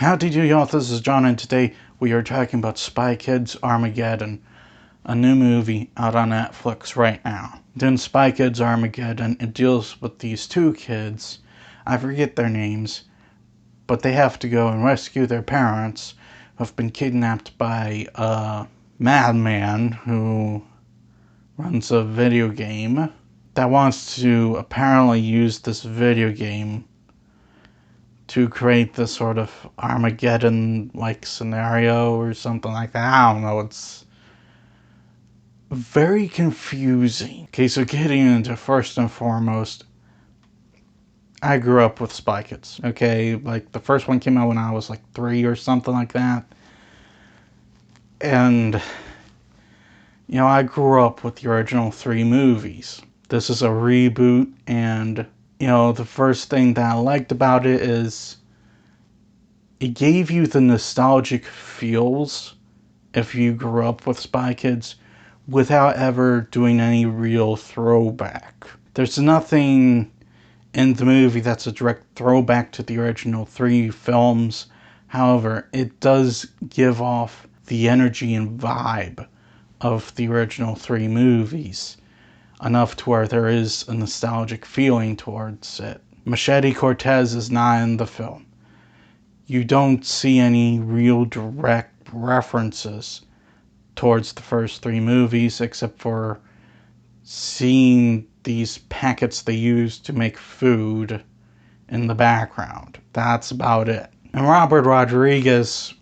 Howdy do y'all, this is John, and today we are talking about Spy Kids Armageddon, a new movie out on Netflix right now. In Spy Kids Armageddon, it deals with these two kids, I forget their names, but they have to go and rescue their parents who have been kidnapped by a madman who runs a video game that wants to apparently use this video game to create this sort of Armageddon-like scenario or something like that. I don't know, it's very confusing. Okay, so getting into first and foremost, I grew up with Spy Kids. Okay, like the first one came out when I was like 3 or something like that. And, you know, I grew up with the original 3 movies. This is a reboot, and you know, the first thing that I liked about it is it gave you the nostalgic feels if you grew up with Spy Kids without ever doing any real throwback. There's nothing in the movie that's a direct throwback to the original 3 films. However, it does give off the energy and vibe of the original 3 movies, enough to where there is a nostalgic feeling towards it. Machete Cortez is not in the film. You don't see any real direct references towards the first 3 movies, except for seeing these packets they use to make food in the background. That's about it. And Robert Rodriguez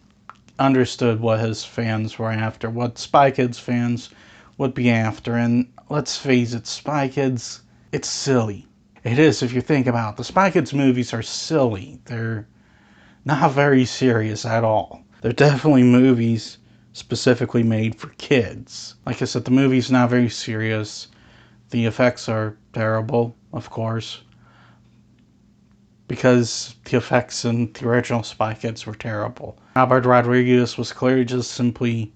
understood what his fans were after, what Spy Kids fans would be after, and let's face it, Spy Kids, it's silly. It is, if you think about it. The Spy Kids movies are silly. They're not very serious at all. They're definitely movies specifically made for kids. Like I said, the movie's not very serious. The effects are terrible, of course, because the effects in the original Spy Kids were terrible. Robert Rodriguez was clearly just simply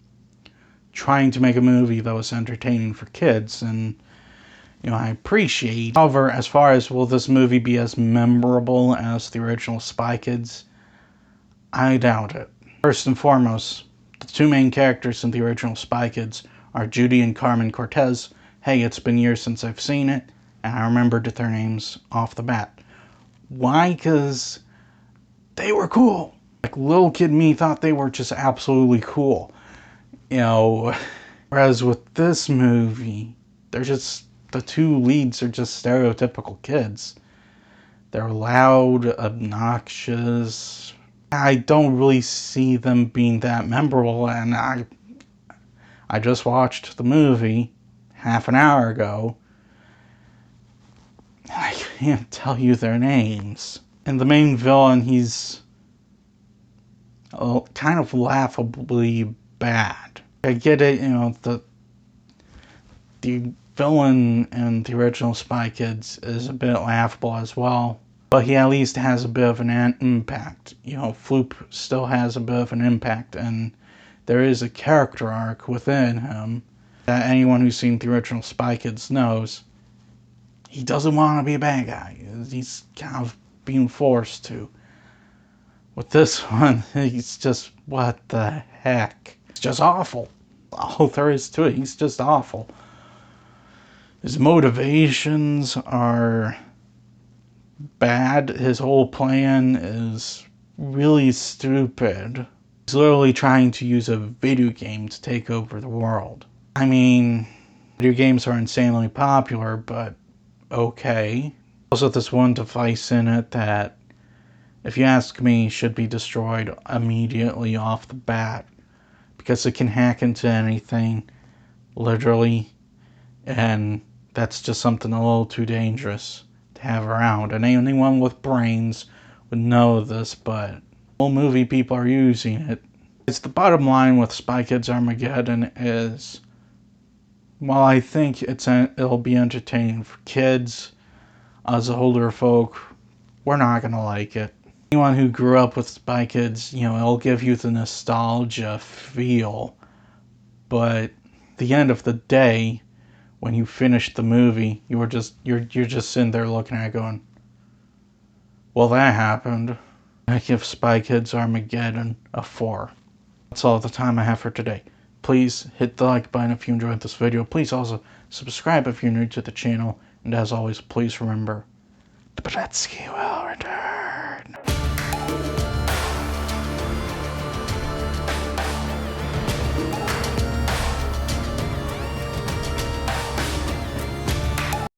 trying to make a movie that was entertaining for kids, and you know, I appreciate. However, as far as will this movie be as memorable as the original Spy Kids, I doubt it. First and foremost, the 2 main characters in the original Spy Kids are Judy and Carmen Cortez. Hey, it's been years since I've seen it, and I remembered their names off the bat. Why? Because they were cool. Like, little kid me thought they were just absolutely cool. You know, whereas with this movie, they're just, the 2 leads are just stereotypical kids. They're loud, obnoxious. I don't really see them being that memorable, and I just watched the movie half an hour ago. I can't tell you their names. And the main villain, he's kind of laughably bad. I get it, you know, the villain in the original Spy Kids is a bit laughable as well, but he at least has a bit of an impact. You know, Floop still has a bit of an impact, and there is a character arc within him that anyone who's seen the original Spy Kids knows. He doesn't want to be a bad guy. He's kind of being forced to. With this one, he's just, what the heck? It's just awful. All there is to it, he's just awful. His motivations are bad. His whole plan is really stupid. He's literally trying to use a video game to take over the world. I mean, video games are insanely popular, but okay. Also, this one device in it that, if you ask me, should be destroyed immediately off the bat, because it can hack into anything, literally, and that's just something a little too dangerous to have around. And anyone with brains would know this, but all movie people are using it. It's the bottom line with Spy Kids Armageddon is, while I think it'll be entertaining for kids, us older folk, we're not gonna like it. Anyone who grew up with Spy Kids, you know, it'll give you the nostalgia feel, but at the end of the day, when you finish the movie, you're just sitting there looking at it going, well, that happened. I give Spy Kids Armageddon a 4. That's all the time I have for today. Please hit the like button if you enjoyed this video. Please also subscribe if you're new to the channel. And as always, please remember, the Bretsky will return.